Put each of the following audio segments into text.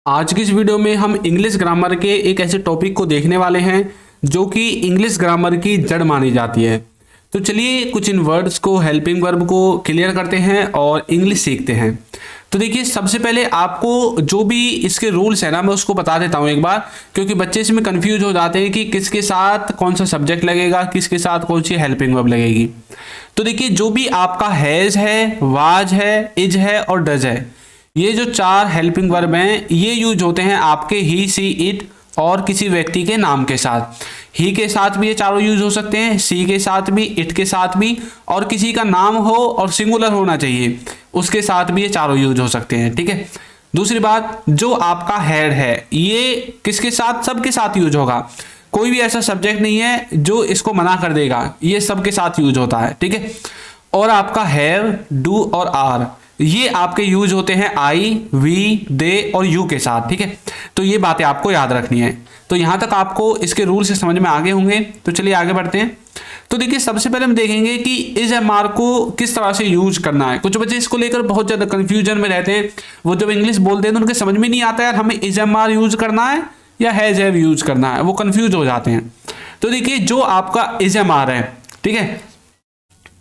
आज की इस वीडियो में हम इंग्लिश ग्रामर के एक ऐसे टॉपिक को देखने वाले हैं जो कि इंग्लिश ग्रामर की जड़ मानी जाती है। तो चलिए कुछ इन वर्ड्स को, हेल्पिंग वर्ब को क्लियर करते हैं और इंग्लिश सीखते हैं। तो देखिए, सबसे पहले आपको जो भी इसके रूल्स है ना, मैं उसको बता देता हूँ एक बार, क्योंकि बच्चे इसमें कंफ्यूज हो जाते हैं कि किसके साथ कौन सा सब्जेक्ट लगेगा, किसके साथ कौन सी हेल्पिंग वर्ब लगेगी। तो देखिए, जो भी आपका हैज है, वाज है, इज है और डज है, ये जो चार हेल्पिंग वर्ब हैं ये यूज होते हैं आपके ही, सी, इट और किसी व्यक्ति के नाम के साथ। ही के साथ भी ये चारों यूज हो सकते हैं, सी के साथ भी, इट के साथ भी, और किसी का नाम हो और सिंगुलर होना चाहिए उसके साथ भी ये चारों यूज हो सकते हैं। ठीक है। दूसरी बात, जो आपका हेड है ये किसके साथ? सबके साथ यूज होगा। कोई भी ऐसा सब्जेक्ट नहीं है जो इसको मना कर देगा, ये सबके साथ यूज होता है। ठीक है। और आपका हैव, डू और आर, ये आपके यूज होते हैं आई, वी, दे और यू के साथ। ठीक है। तो ये बातें आपको याद रखनी है। तो यहां तक आपको इसके रूल से समझ में आगे होंगे। तो चलिए आगे बढ़ते हैं। तो देखिए, सबसे पहले हम देखेंगे कि इज एम आर को किस तरह से यूज करना है। कुछ बच्चे इसको लेकर बहुत ज्यादा कंफ्यूजन में रहते हैं। वो जब इंग्लिश बोलते हैं तो उनके समझ में नहीं आता यार हमें इज एम आर यूज करना है या हैज हैव यूज करना है, वो कंफ्यूज हो जाते हैं। तो देखिए, जो आपका इज एम आर है, ठीक है,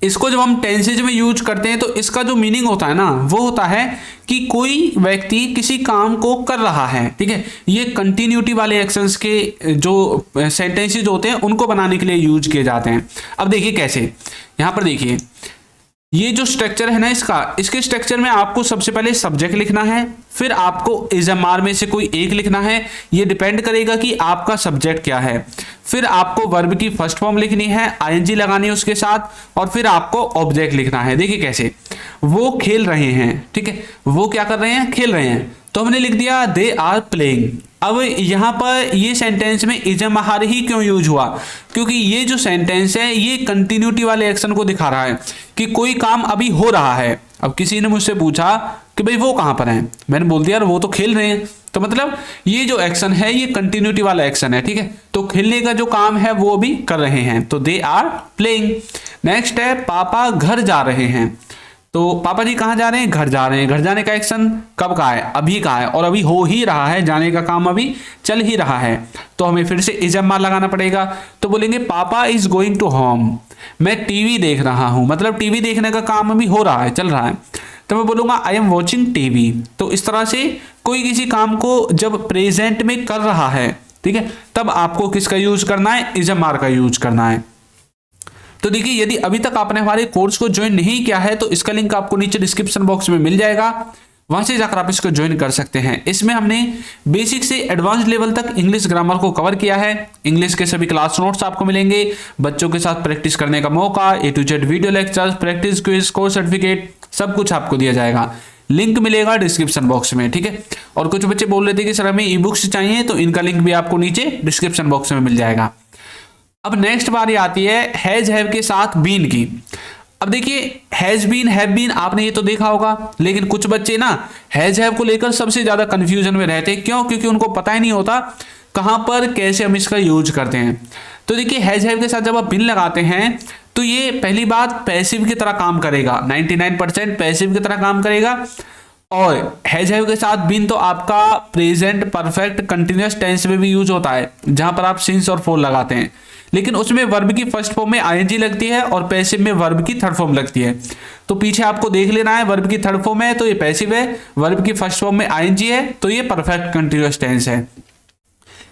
इसको जब हम टेंसेज में यूज करते हैं तो इसका जो मीनिंग होता है ना, वो होता है कि कोई व्यक्ति किसी काम को कर रहा है। ठीक है। ये कंटिन्यूटी वाले एक्शंस के जो सेंटेंसेज होते हैं उनको बनाने के लिए यूज किए जाते हैं। अब देखिए कैसे, यहां पर देखिए, ये जो स्ट्रक्चर है ना इसके स्ट्रक्चर में आपको सबसे पहले सब्जेक्ट लिखना है, फिर आपको इज एम आर में से कोई एक लिखना है, ये डिपेंड करेगा कि आपका सब्जेक्ट क्या है। फिर आपको वर्ब की फर्स्ट फॉर्म लिखनी है, आईएनजी लगानी है उसके साथ, और फिर आपको ऑब्जेक्ट लिखना है। देखिए कैसे, वो खेल रहे हैं। ठीक है। वो क्या कर रहे हैं? खेल रहे हैं। तो हमने लिख दिया दे आर प्लेइंग। अब यहां पर ये सेंटेंस में इज एम आर ही क्यों यूज हुआ? क्योंकि ये जो सेंटेंस है ये कंटिन्यूटी वाले एक्शन को दिखा रहा है कि कोई काम अभी हो रहा है। अब किसी ने मुझसे पूछा कि भाई वो कहां पर हैं, मैंने बोल दिया यार वो तो खेल रहे हैं। तो मतलब ये जो एक्शन है ये कंटिन्यूटी वाला एक्शन है। ठीक है। तो खेलने का जो काम है वो भी कर रहे हैं, तो दे आर प्लेइंग। नेक्स्ट है पापा घर जा रहे हैं। तो पापा जी कहां जा रहे हैं? घर जा रहे हैं। घर जाने का एक्शन कब का है? अभी का है, और अभी हो ही रहा है, जाने का काम अभी चल ही रहा है। तो हमें फिर से इज एम आर लगाना पड़ेगा। तो बोलेंगे पापा इज गोइंग टू होम। मैं टीवी देख रहा हूं, मतलब टीवी देखने का काम अभी हो रहा है, चल रहा है। तो मैं बोलूंगा आई एम वॉचिंग टीवी। तो इस तरह से कोई किसी काम को जब प्रेजेंट में कर रहा है, ठीक है, तब आपको किसका यूज करना है? इज एम आर का यूज करना है। तो देखिए, यदि अभी तक आपने हमारे कोर्स को ज्वाइन नहीं किया है तो इसका लिंक आपको नीचे डिस्क्रिप्शन बॉक्स में मिल जाएगा, वहां से जाकर आप इसको ज्वाइन कर सकते हैं। इसमें हमने बेसिक से एडवांस लेवल तक इंग्लिश ग्रामर को कवर किया है। इंग्लिश के सभी क्लास नोट्स आपको मिलेंगे, बच्चों के साथ प्रैक्टिस करने का मौका, A to Z video lectures, practice quiz, course certificate, सब कुछ आपको दिया जाएगा। लिंक मिलेगा डिस्क्रिप्शन बॉक्स में। ठीक है। और कुछ बच्चे बोल रहे थे कि सर हमें ई बुक्स चाहिए, तो इनका लिंक भी आपको नीचे डिस्क्रिप्शन बॉक्स में मिल जाएगा। अब नेक्स्ट बारी आती है हैज हैव के साथ बीन की। अब देखिए, हैज बीन, हैव बीन आपने ये तो देखा होगा, लेकिन कुछ बच्चे ना हैज हैव को लेकर सबसे ज्यादा कंफ्यूजन में रहते हैं। क्यों? क्योंकि उनको पता ही नहीं होता कहां पर कैसे हम इसका यूज करते हैं। तो देखिए, हैज हैव के साथ जब आप बीन लगाते हैं तो ये पहली बात पैसिव की तरह काम करेगा, 99% पैसिव की तरह काम करेगा। और हैज हैव के साथ बीन तो आपका प्रेजेंट परफेक्ट कंटिन्यूअस टेंस में भी यूज होता है, जहां पर आप सिंस और फॉर लगाते हैं, लेकिन उसमें वर्ब की फर्स्ट फॉर्म में आईएनजी लगती है और पैसिव में वर्ब की थर्ड फॉर्म लगती है। तो पीछे आपको देख लेना है, वर्ब की थर्ड फॉर्म है तो ये पैसिव है, वर्ब की फर्स्ट फॉर्म में आईएनजी है तो ये परफेक्ट कंटिन्यूअस टेंस है।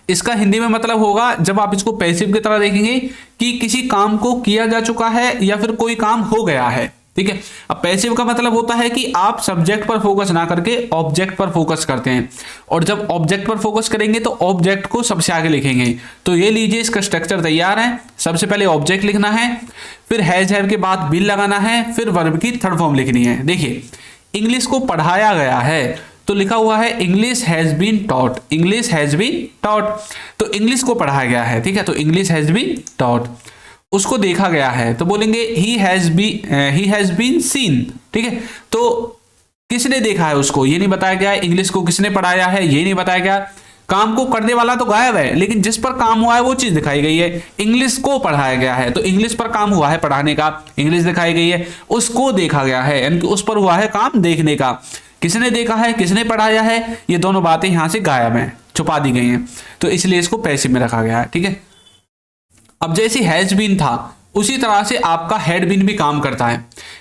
इसका हिंदी में मतलब होगा, जब आप इसको पैसिव की तरह देखेंगे, कि किसी काम को किया जा चुका है या फिर कोई काम हो गया है। ठीक है। अब पैसिव का मतलब होता है कि आप सब्जेक्ट पर फोकस ना करके ऑब्जेक्ट पर फोकस करते हैं, और जब ऑब्जेक्ट पर फोकस करेंगे तो ऑब्जेक्ट को सबसे आगे लिखेंगे। तो ये लीजिए, इसका स्ट्रक्चर तैयार है। सबसे पहले ऑब्जेक्ट लिखना है, फिर हैज हैव के बाद बीन लगाना है, फिर वर्ब की थर्ड फॉर्म लिखनी है। देखिए, इंग्लिश को पढ़ाया गया है तो लिखा हुआ है English has been taught. English has been taught, तो इंग्लिश को पढ़ाया गया है। ठीक है। तो इंग्लिश हैज बीन टॉट। उसको देखा गया है तो बोलेंगे ही हैज बीन सीन। ठीक है। तो किसने देखा है उसको, ये नहीं बताया गया। इंग्लिश को किसने पढ़ाया है, ये नहीं बताया गया। काम को करने वाला तो गायब है, लेकिन जिस पर काम हुआ है वो चीज दिखाई गई है। इंग्लिश को पढ़ाया गया है तो इंग्लिश पर काम हुआ है पढ़ाने का, इंग्लिश दिखाई गई है। उसको देखा गया है यानी कि उस पर हुआ है काम देखने का। किसने देखा है, किसने पढ़ाया है, ये दोनों बातें यहां से गायब हैं, छुपा दी गई हैं, तो इसलिए इसको पैसिव में रखा गया है। ठीक है, अब जैसे हैज बीन था उसी तरह से आपका हैड बीन भी काम करता है।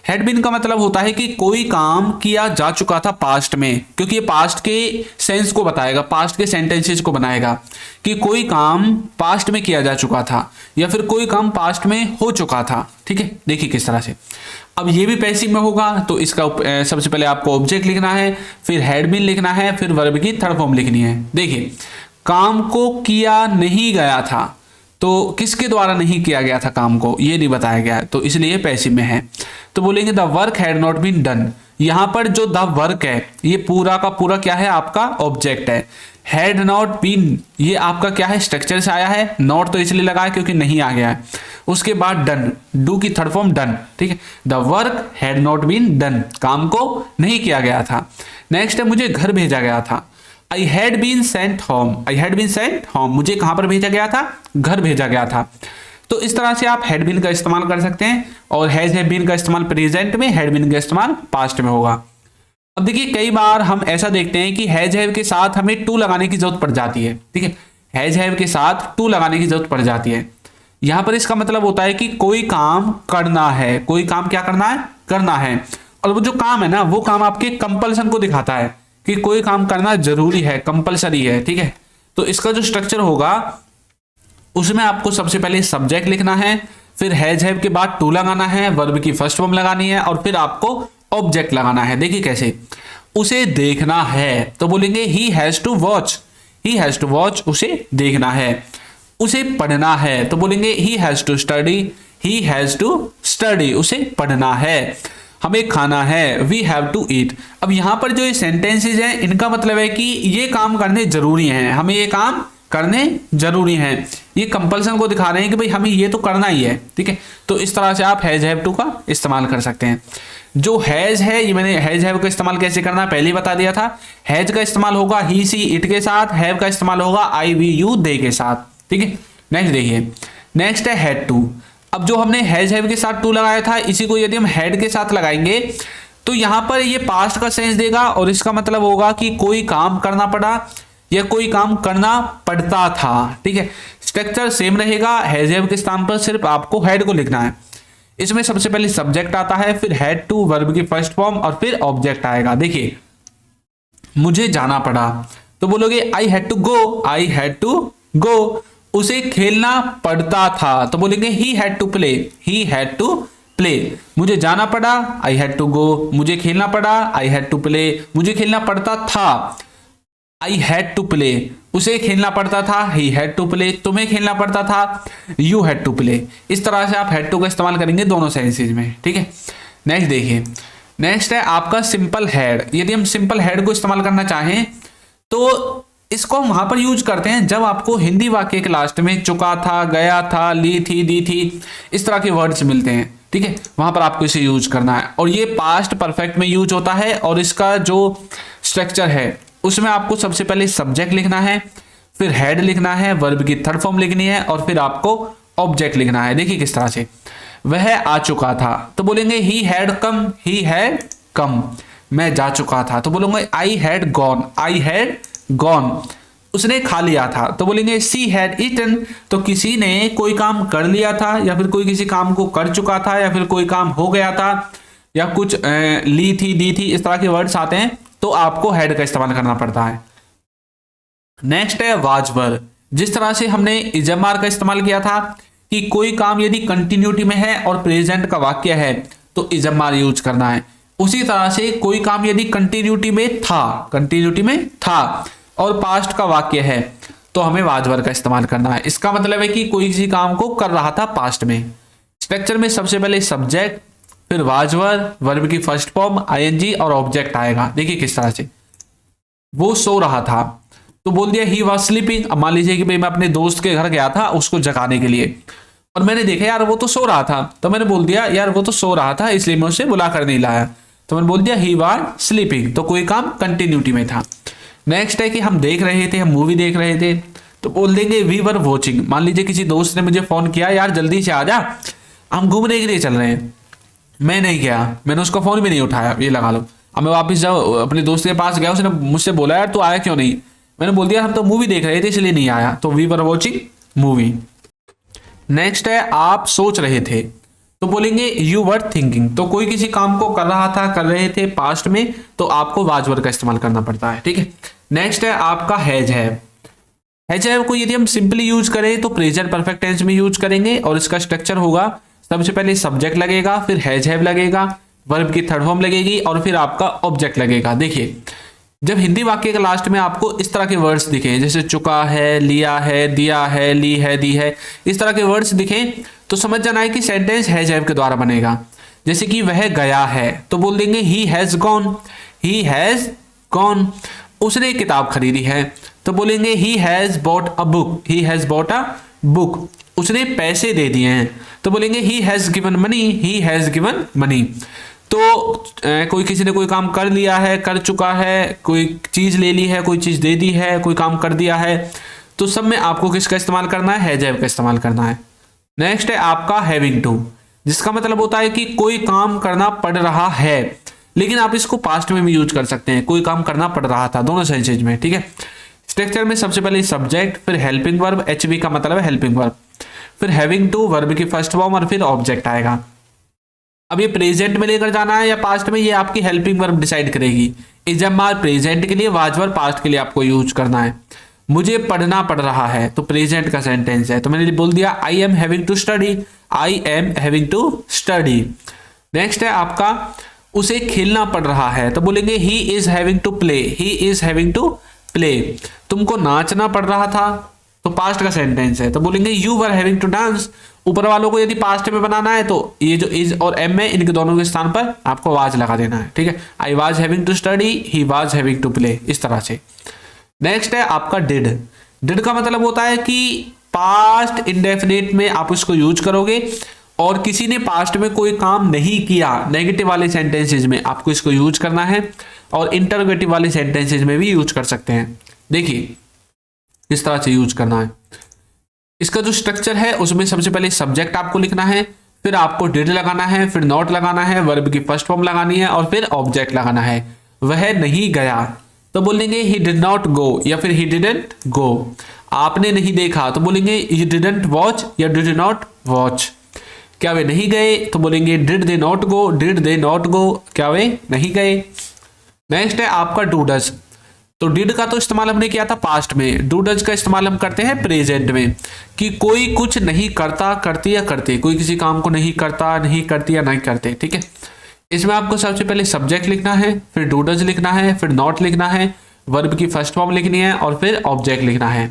हैड बीन का मतलब होता है कि कोई काम किया जा चुका था पास्ट में, क्योंकि ये पास्ट के सेंस को बताएगा, पास्ट के सेंटेंसेस को बनाएगा कि कोई काम पास्ट में किया जा चुका था या फिर कोई काम पास्ट में हो चुका था। ठीक है, देखिए किस तरह से। अब ये भी पैसिव में होगा, तो इसका सबसे पहले आपको ऑब्जेक्ट लिखना है, फिर हैड बीन लिखना है, फिर वर्ब की थर्ड फॉर्म लिखनी है। देखिए, काम को किया नहीं गया था, तो किसके द्वारा नहीं किया गया था काम को, ये नहीं बताया गया है, तो इसलिए पैसिव में है। तो बोलेंगे the work had not been done. यहां पर जो द वर्क है ये पूरा का पूरा क्या है, आपका ऑब्जेक्ट है। हैड नॉट बीन ये आपका क्या है, स्ट्रक्चर से आया है, नॉट तो इसलिए लगा है क्योंकि नहीं आ गया है। उसके बाद डन, डू की थर्ड फॉर्म डन। ठीक है, the work had not been done, काम को नहीं किया गया था। नेक्स्ट है मुझे घर भेजा गया था। I had been sent home, I had been sent home, मुझे कहां पर भेजा गया था, घर भेजा गया था। तो इस तरह से आप हैड बीन का इस्तेमाल कर सकते हैं, और हैज हैव बीन का इस्तेमाल प्रेजेंट में, हैड बीन का इस्तेमाल पास्ट में होगा। अब देखिए कई बार हम ऐसा देखते हैं कि हैज हैव के साथ हमें टू लगाने की जरूरत पड़ जाती है। ठीक है, हैज हैव के साथ टू लगाने की जरूरत पड़ जाती है। यहां पर इसका मतलब होता है कि कोई काम करना है, कोई काम क्या करना है, करना है, और वो जो काम है ना वो काम आपके कंपल्सन को दिखाता है कि कोई काम करना जरूरी है, कंपलसरी है। ठीक है, तो इसका जो स्ट्रक्चर होगा उसमें आपको सबसे पहले सब्जेक्ट लिखना है, फिर हैज हैव के बाद टू लगाना है, वर्ब की फर्स्ट फॉर्म लगानी है, और फिर आपको ऑब्जेक्ट लगाना है। देखिए कैसे, उसे देखना है तो बोलेंगे he has to watch, he has to watch, उसे देखना है। उसे पढ़ना है तो बोलेंगे he has to study, he has to study, उसे पढ़ना है। हमें खाना है, वी हैव टू ईट। अब यहां पर जो ये सेंटेंसेज हैं इनका मतलब है कि ये काम करने जरूरी हैं, हमें ये काम करने जरूरी हैं, ये कंपल्सन को दिखा रहे हैं कि भाई हमें ये तो करना ही है। ठीक है, तो इस तरह से आप हैज हैव टू का इस्तेमाल कर सकते हैं। जो हैज है, ये मैंने हैज हैव का इस्तेमाल कैसे करना है पहले ही बता दिया था। हैज का इस्तेमाल होगा ही सी इट के साथ, हैव का इस्तेमाल होगा आई वी यू दे के साथ। ठीक है, नेक्स्ट देखिए, नेक्स्ट है हैड टू। अब जो हमने हैज हैव के साथ टू लगाया था, इसी को यदि हम हैड के साथ लगाएंगे तो यहां पर ये पास्ट का सेंस देगा, और इसका मतलब होगा कि कोई काम करना पड़ा या कोई काम करना पड़ता था। ठीक है, स्ट्रक्चर सेम रहेगा, हैज हैव के स्थान पर सिर्फ आपको हैड को लिखना है। इसमें सबसे पहले सब्जेक्ट आता है, फिर हैड टू, वर्ब की फर्स्ट फॉर्म, और फिर ऑब्जेक्ट आएगा। देखिए, मुझे जाना पड़ा तो बोलोगे I had to go, I had to go. उसे खेलना पड़ता था तो बोलेंगे he had to play, he had to play. मुझे जाना पड़ा, आई हैड टू गो, मुझे खेलना पड़ा, आई हैड टू प्ले, मुझे खेलना पड़ता था, आई हैड टू प्ले, उसे खेलना पड़ता था, ही हैड टू प्ले, तुम्हें खेलना पड़ता था, यू हैड टू प्ले। इस तरह से आप हैड टू का इस्तेमाल करेंगे दोनों सेंसेज में। ठीक है, नेक्स्ट देखिए, नेक्स्ट है आपका सिंपल हैड। यदि हम सिंपल हैड को इस्तेमाल करना चाहें तो इसको हम वहां पर यूज करते हैं जब आपको हिंदी वाक्य के लास्ट में चुका था, गया था, ली थी, दी थी, इस तरह के वर्ड्स मिलते हैं। ठीक है, वहां पर आपको इसे यूज करना है, और ये पास्ट परफेक्ट में यूज होता है। और इसका जो स्ट्रक्चर है उसमें आपको सबसे पहले सब्जेक्ट लिखना है, फिर हेड लिखना है, वर्ब की थर्ड फॉर्म लिखनी है, और फिर आपको ऑब्जेक्ट लिखना है। देखिए किस तरह से, वह आ चुका था तो बोलेंगे he had come, he had come. मैं जा चुका था तो बोलूंगा I had gone, I had gone. उसने खा लिया था तो बोलेंगे सी हैड ईटन। तो किसी ने कोई काम कर लिया था, या फिर कोई किसी काम को कर चुका था, या फिर कोई काम हो गया था, या कुछ ली थी, दी थी, इस तरह के वर्ड्स आते हैं तो आपको हैड का इस्तेमाल करना पड़ता है। नेक्स्ट है वाजवर। जिस तरह से हमने इजमार का इस्तेमाल किया था कि कोई काम यदि कंटिन्यूटी में है और प्रेजेंट का वाक्य है तो इजमार यूज करना है, उसी तरह से कोई काम यदि कंटिन्यूटी में था, कंटिन्यूटी में था और पास्ट का वाक्य है तो हमें वाजवर का इस्तेमाल करना है। इसका मतलब है कि कोई किसी काम को कर रहा था पास्ट में। स्ट्रक्चर में सबसे पहले सब्जेक्ट, फिर वाजवर, वर्ब की फर्स्ट फॉर्म आईएनजी और ऑब्जेक्ट आएगा। देखिए किस तरह से, वो सो रहा था तो बोल दिया ही वाज स्लीपिंग। अब मान लीजिए कि भाई मैं अपने दोस्त के घर गया था उसको जगाने के लिए, और मैंने देखा यार वो तो सो रहा था, तो मैंने बोल दिया यार वो तो सो रहा था इसलिए मैं उसे बुला कर नहीं लाया, तो मैंने बोल दिया ही वाज स्लीपिंग। तो कोई काम कंटिन्यूटी में था। नेक्स्ट है कि हम देख रहे थे, हम मूवी देख रहे थे, तो बोल देंगे वी वर वॉचिंग। मान लीजिए किसी दोस्त ने मुझे फोन किया यार जल्दी से आ जा, हम घूमने के लिए चल रहे हैं, मैं नहीं गया, मैंने उसका फोन भी नहीं उठाया, ये लगा लो। अब मैं वापस जाओ अपने दोस्त के पास गया, उसने मुझसे बोला यार तू आया क्यों नहीं, मैंने बोल दिया हम तो मूवी देख रहे थे इसलिए नहीं आया, तो we were watching movie. Next है आप सोच रहे थे, तो बोलेंगे यू वर थिंकिंग। तो कोई किसी काम को कर रहा था, कर रहे थे पास्ट में, तो आपको वाज वर का इस्तेमाल करना पड़ता है, ठीक है। नेक्स्ट है आपका हैज हैव। हैज हैव को यदि हम सिंपली यूज करें तो प्रेजेंट परफेक्ट टेंस में यूज करेंगे, और इसका स्ट्रक्चर होगा सबसे पहले सब्जेक्ट लगेगा, फिर हैज हैव लगेगा, वर्ब की थर्ड फॉर्म लगेगी, और फिर आपका ऑब्जेक्ट लगेगा। देखिए जब हिंदी वाक्य के लास्ट में आपको इस तरह के वर्ड्स दिखें, जैसे चुका है, लिया है, दिया है, ली है, दी है, इस तरह के वर्ड्स दिखें, तो समझ जाना है कि सेंटेंस हैज हैव के द्वारा बनेगा। जैसे कि वह गया है, तो बोल देंगे he has gone, he has gone. उसने किताब खरीदी है, तो बोलेंगे he has bought a book, he has bought a book. उसने पैसे दे दिए हैं, तो बोलेंगे he has given money, he has given money. तो कोई किसी ने कोई काम कर लिया है, कर चुका है, कोई चीज ले ली है, कोई चीज दे दी है, कोई काम कर दिया है, तो सब में आपको किसका इस्तेमाल करना है, हैज हैव का इस्तेमाल करना है। नेक्स्ट है आपका हैविंग टू, जिसका मतलब होता है कि कोई काम करना पड़ रहा है, लेकिन आप इसको पास्ट में भी यूज कर सकते हैं, कोई काम करना पड़ रहा था, दोनों सेंसेज में, ठीक है। स्ट्रक्चर में सबसे पहले सब्जेक्ट, फिर हेल्पिंग वर्ब, एचवी का मतलब है हेल्पिंग वर्ब, फिर हैविंग टू वर्ब की फर्स्ट फॉर्म, और फिर ऑब्जेक्ट आएगा। अब ये प्रेजेंट में लेकर जाना है या पास्ट में, ये आपकी हेल्पिंग वर्ब डिसाइड करेगी। इजमार प्रेजेंट के लिए, वाज वर्ब पास्ट के लिए आपको यूज करना है। मुझे पढ़ना पड़ रहा है, तो प्रेजेंट का सेंटेंस है, तो मैंने बोल दिया I am having to study, I am having to study. Next है आपका उसे खेलना पड़ रहा है, तो बोलेंगे he is having to play, he is having to play. तुमको नाचना पड़ रहा था, तो पास्ट का सेंटेंस है, तो बोलेंगे you were having to dance. ऊपर वालों को यदि पास्ट में बनाना है तो ये जो इज और एम है, इनके दोनों के स्थान पर आपको वाज लगा देना है, ठीक है। I was having to study, he was having to play, इस तरह से। नेक्स्ट है आपका डिड। डिड का मतलब होता है कि पास्ट इंडेफिनिट में आप इसको यूज करोगे, और किसी ने पास्ट में कोई काम नहीं किया, नेगेटिव वाले सेंटेंसेज में आपको इसको यूज करना है, और इंटरोगेटिव वाले सेंटेंसेज में भी यूज कर सकते हैं। देखिए इस तरह से यूज करना है। इसका जो स्ट्रक्चर है उसमें सबसे पहले सब्जेक्ट आपको लिखना है, फिर आपको डिड लगाना है, फिर नॉट लगाना है, वर्ब की फर्स्ट फॉर्म लगानी है, और फिर ऑब्जेक्ट लगाना है। वह नहीं गया, तो बोलेंगे ही डिड नॉट गो, या फिर ही डिडंट गो। आपने नहीं देखा, तो बोलेंगे यू डिडंट वॉच या डिड नॉट वॉच। क्या वे नहीं गए, तो बोलेंगे did they not go, did they not go, क्या वे नहीं गए। नेक्स्ट है आपका डू डज। तो डिड का तो इस्तेमाल हमने किया था पास्ट में, डू डज का इस्तेमाल हम करते हैं प्रेजेंट में, कि कोई कुछ नहीं करता, करती या करते, कोई किसी काम को नहीं करता, नहीं करती या नहीं करते, ठीक है। इसमें आपको सबसे पहले सब्जेक्ट लिखना है, फिर डू डज लिखना है, फिर नॉट लिखना है, वर्ब की फर्स्ट फॉर्म लिखनी है, और फिर ऑब्जेक्ट लिखना है।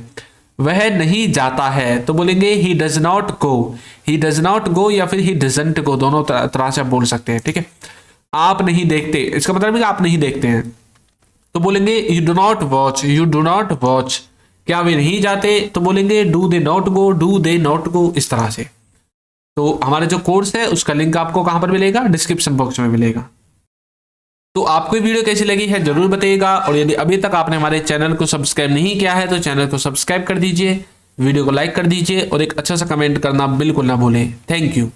वह नहीं जाता है, तो बोलेंगे he does not go, he does not go, या फिर ही डजंट गो, दोनों तरह से आप बोल सकते हैं, ठीक है। आप नहीं देखते, इसका मतलब है कि आप नहीं देखते हैं, तो बोलेंगे you do not watch, you do not watch. क्या वे नहीं जाते, तो बोलेंगे do they not go, do they not go, इस तरह से। तो हमारा जो कोर्स है उसका लिंक आपको कहां पर मिलेगा, डिस्क्रिप्शन बॉक्स में मिलेगा। तो आपको वीडियो कैसी लगी है जरूर बताइएगा, और यदि अभी तक आपने हमारे चैनल को सब्सक्राइब नहीं किया है तो चैनल को सब्सक्राइब कर दीजिए, वीडियो को लाइक कर दीजिए, और एक अच्छा सा कमेंट करना बिल्कुल ना भूलें। Thank you.